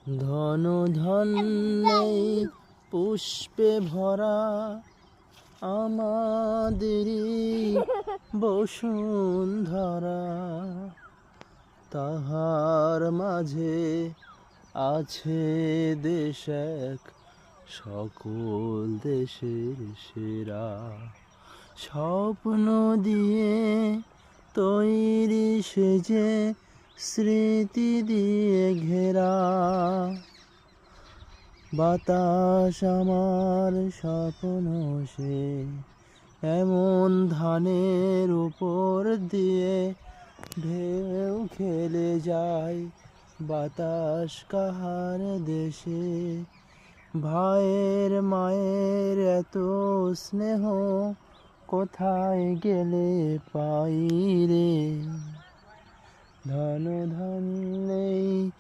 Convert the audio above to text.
ধন ধন্যেই পুষ্পে ভরা আমাদেরই বসুন্ধরা, তাহার মাঝে আছে দেশ এক সকল দেশের সেরা। স্বপ্ন দিয়ে তৈরি সেজে স্মৃতি দিয়ে ঘেরা, বাতাস আমার স্বপ্ন সে এমন ধানের উপর দিয়ে ঢেউ খেলে যায়। বাতাস কাহার দেশে, ভাইয়ের মায়ের এত স্নেহ কোথায় গেলে পাই রে। ধন ধন্যেই